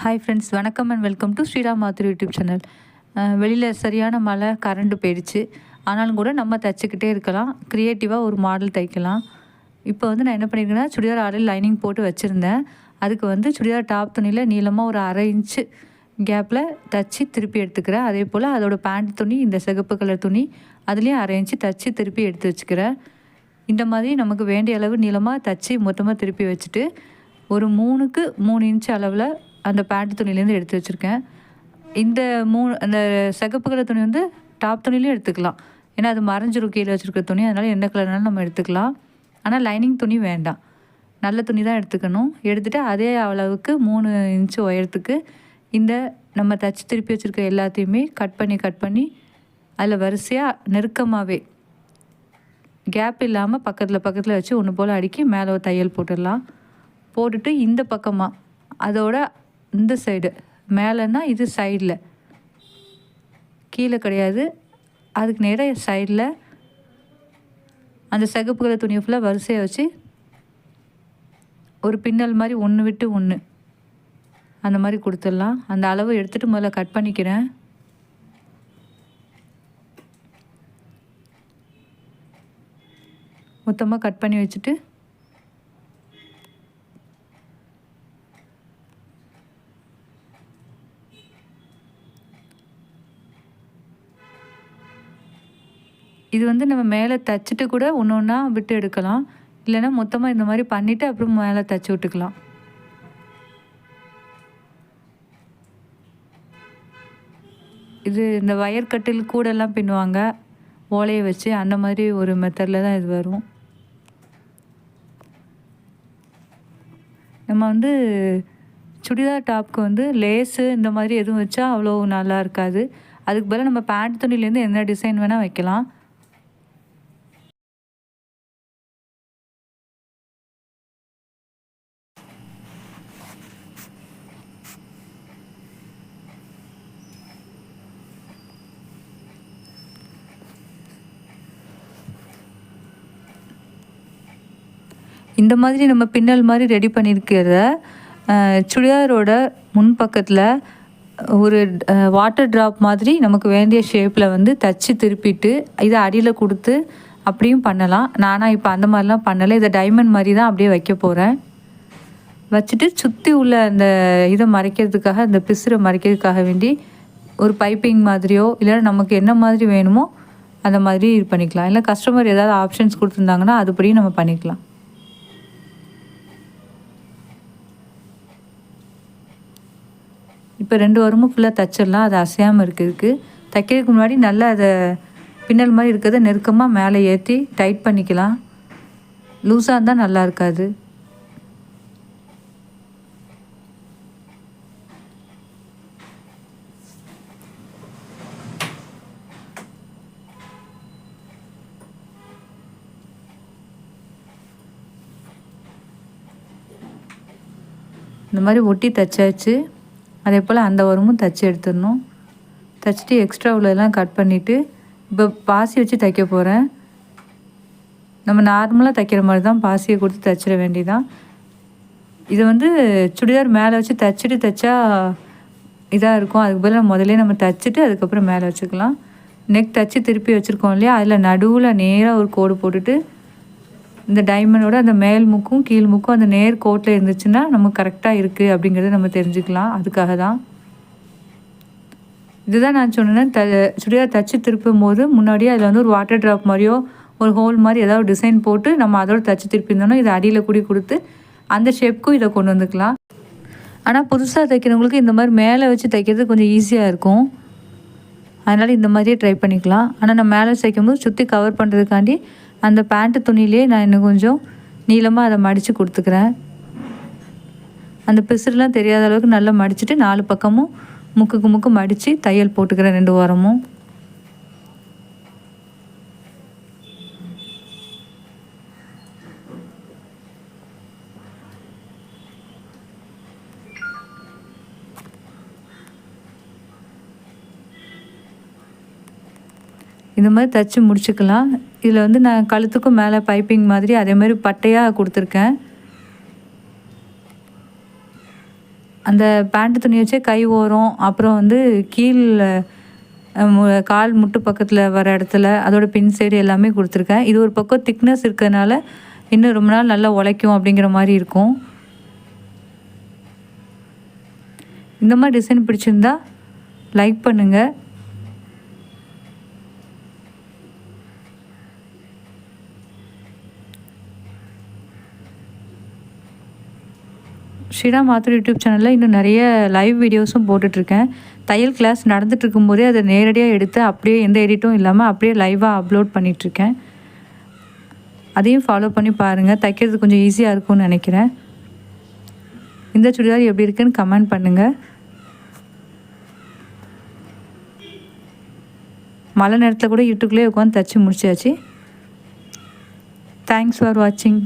Hi friends, வணக்கம் and welcome to Sriram Mathru YouTube channel. வெளியில் சரியான மழை, கரண்ட்டு போயிடுச்சு. ஆனாலும் கூட நம்ம தைச்சிக்கிட்டே இருக்கலாம். க்ரியேட்டிவாக ஒரு மாடல் தைக்கலாம். இப்போ நான் என்ன பண்ணியிருக்கேன்னா, சுடிதார் ஆல்ரெடி லைனிங் போட்டு வச்சுருந்தேன். அதுக்கு சுடிதார் டாப் துணியில் நீளமாக ஒரு 1/2 இன்ச்சு கேப்பில் தைச்சி திருப்பி எடுத்துக்கிறேன். அதே போல் அதோட பேண்ட் துணி, இந்த சிகப்பு கலர் துணி, அதுலேயும் 1/2 இன்ச்சு தைச்சி திருப்பி எடுத்து வச்சுக்கிறேன். இந்த மாதிரி நமக்கு வேண்டிய அளவு நீளமாக தைச்சி மொத்தமாக திருப்பி வச்சுட்டு, ஒரு 3க்கு 3 இன்ச் அளவில் அந்த பேண்ட் துணியிலேருந்து எடுத்து வச்சுருக்கேன். இந்த அந்த சிகப்பு கலர் துணி டாப் துணிலையும் எடுத்துக்கலாம். ஏன்னா அது மறைஞ்சிரும் கீழே வச்சுருக்க துணி. அதனால் எந்த கலர்னாலும் நம்ம எடுத்துக்கலாம். ஆனால் லைனிங் துணி வேண்டாம், நல்ல துணி தான் எடுத்துக்கணும். எடுத்துகிட்டு அதே அளவுக்கு 3 இன்ச்சு உயரத்துக்கு இந்த நம்ம தச்சு திருப்பி வச்சுருக்க எல்லாத்தையுமே கட் பண்ணி அதில் வரிசையாக நெருக்கமாகவே கேப் இல்லாமல் பக்கத்தில் வச்சு ஒன்று போல் அடுக்கி மேலே ஒரு தையல் போட்டுடலாம். போட்டுட்டு இந்த பக்கமாக அதோட இந்த சைடு மேலேன்னா இது சைடில், கீழே கிடையாது, அதுக்கு நேராக சைடில் அந்த சிகப்பு கலர் துணியை ஃபுல்லாக வரிசையாக வச்சு ஒரு பின்னல் மாதிரி ஒன்று விட்டு ஒன்று அந்த மாதிரி கொடுத்துடலாம். அந்த அளவு எடுத்துகிட்டு முதல்ல கட் பண்ணிக்கிறேன். மொத்தமாக கட் பண்ணி வச்சுட்டு இது நம்ம மேலே தைச்சிட்டு கூட ஒன்று ஒன்றா விட்டு எடுக்கலாம். இல்லைன்னா மொத்தமாக இந்த மாதிரி பண்ணிவிட்டு அப்புறம் மேலே தைச்சி விட்டுக்கலாம். இது இந்த வயர் கட்டில் கூடெல்லாம் பின்னுவாங்க ஓலையை வச்சு, அந்த மாதிரி ஒரு மெத்தடில் தான் இது வரும். நம்ம சுடிதார் டாப்க்கு லேஸு இந்த மாதிரி எதுவும் வச்சா அவ்வளோ நல்லா இருக்காது. அதுக்கு பதிலாக நம்ம பேண்ட் துணிலேருந்து என்ன டிசைன் வேணால் வைக்கலாம். இந்த மாதிரி நம்ம பின்னல் மாதிரி ரெடி பண்ணியிருக்கிறத சுடிதாரோட முன்பக்கத்தில் ஒரு வாட்டர் ட்ராப் மாதிரி நமக்கு வேண்டிய ஷேப்பில் தச்சு திருப்பிட்டு இதை அடியில் கொடுத்து அப்படியும் பண்ணலாம். நானாக இப்போ அந்த மாதிரிலாம் பண்ணலை. இதை டைமண்ட் மாதிரி தான் அப்படியே வைக்க போகிறேன். வச்சுட்டு சுற்றி உள்ள அந்த இதை மறைக்கிறதுக்காக, அந்த பிசுரை மறைக்கிறதுக்காக வேண்டி ஒரு பைப்பிங் மாதிரியோ இல்லைன்னா நமக்கு என்ன மாதிரி வேணுமோ அந்த மாதிரி இது பண்ணிக்கலாம். இல்லை கஸ்டமர் ஏதாவது ஆப்ஷன்ஸ் கொடுத்துருந்தாங்கன்னா அதுபடியும் நம்ம பண்ணிக்கலாம். இப்போ 2 வாரமும் ஃபுல்லாக தைச்சிடலாம். அது அசையாமல் இருக்கிறதுக்கு. தைக்கிறதுக்கு முன்னாடி நல்லா அதை பின்னல் மாதிரி இருக்கிறத நெருக்கமாக மேலே ஏற்றி டைட் பண்ணிக்கலாம். லூஸாக இருந்தால் நல்லா இருக்காது. இந்த மாதிரி ஒட்டி தைச்சாச்சு. அதே போல் அந்த ஓரமும் தைச்சி எடுத்துடணும். தைச்சிட்டு எக்ஸ்ட்ரா உள்ளதெல்லாம் கட் பண்ணிவிட்டு இப்போ பாசி வச்சு தைக்க போகிறேன். நம்ம நார்மலாக தைக்கிற மாதிரி தான் பாசியை கொடுத்து தைச்சிட வேண்டியதான். இதை சுடிதார் மேலே வச்சு தைச்சிட்டு தைச்சா இதாக இருக்கும். அதுக்கு பதிலாக முதலே நம்ம தைச்சிட்டு அதுக்கப்புறம் மேலே வச்சுக்கலாம். நெக் தைச்சி திருப்பி வச்சுருக்கோம் இல்லையா, அதில் நடுவில் நேராக ஒரு கோடு போட்டுட்டு இந்த டைமண்டோட அந்த மேல் முக்கும் கீழ் முக்கும் அந்த நேர் கோட்டில் இருந்துச்சுன்னா நமக்கு கரெக்டாக இருக்குது அப்படிங்கிறத நம்ம தெரிஞ்சுக்கலாம். அதுக்காக தான் இதுதான் நான் சொன்னேன். சுடிதார் தைச்சி திருப்பும் போது முன்னாடியே அதில் ஒரு வாட்டர் ட்ராப் மாதிரியோ ஒரு ஹோல் மாதிரி ஏதாவது டிசைன் போட்டு நம்ம அதோட தைச்சி திருப்பி இருந்தோம்னா இதை அடியில் கூடி கொடுத்து அந்த ஷேப்புக்கும் இதை கொண்டு வந்துக்கலாம். ஆனால் புதுசாக தைக்கிறவங்களுக்கு இந்த மாதிரி மேலே வச்சு தைக்கிறது கொஞ்சம் ஈஸியாக இருக்கும். அதனால் இந்த மாதிரியே ட்ரை பண்ணிக்கலாம். ஆனால் நான் மேலே தைக்கும்போது சுற்றி கவர் பண்ணுறதுக்காண்டி அந்த பேண்ட்டு துணியிலே நான் இன்னும் கொஞ்சம் நீளமாக அதை மடித்து கொடுத்துக்கிறேன். அந்த பிசுறுலாம் தெரியாத அளவுக்கு நல்லா மடிச்சுட்டு 4 பக்கமும் முக்குக்கு முக்கு மடித்து தையல் போட்டுக்கிறேன் 2 வாரமும். இந்த மாதிரி தைச்சி முடிச்சுக்கலாம். இதில் நான் கழுத்துக்கும் மேலே பைப்பிங் மாதிரி அதே மாதிரி பட்டையாக கொடுத்துருக்கேன். அந்த பேண்ட் துணி வச்சே கை ஓரம், அப்புறம் வந்து கீழ கால் முட்டு பக்கத்தில் வர இடத்துல அதோட பின் சைடு எல்லாமே கொடுத்துருக்கேன். இது ஒரு பக்கம் திக்னஸ் இருக்கிறதுனால இன்னும் ரொம்ப நாள் நல்லா உழைக்கும் அப்படிங்கிற மாதிரி இருக்கும். இந்த மாதிரி டிசைன் பிடிச்சிருந்தா லைக் பண்ணுங்கள். ஸ்ரீராம் மாத்ரு யூடியூப் சேனலில் இன்னும் நிறைய லைவ் வீடியோஸும் போட்டுட்ருக்கேன். தையல் கிளாஸ் நடந்துட்டு இருக்கும்போதே அதை நேரடியாக எடுத்து அப்படியே எந்த எடிட்டும் இல்லாமல் அப்படியே லைவாக அப்லோட் பண்ணிகிட்ருக்கேன். அதையும் ஃபாலோ பண்ணி பாருங்கள். தைக்கிறது கொஞ்சம் ஈஸியாக இருக்கும்னு நினைக்கிறேன். இந்த சுடிதார் எப்படி இருக்குன்னு கமெண்ட் பண்ணுங்கள். மழை நேரத்தில் கூட இருட்டுக்குள்ளே உட்காந்து தைச்சி முடிச்சாச்சு. தேங்க்ஸ் ஃபார் வாட்சிங்.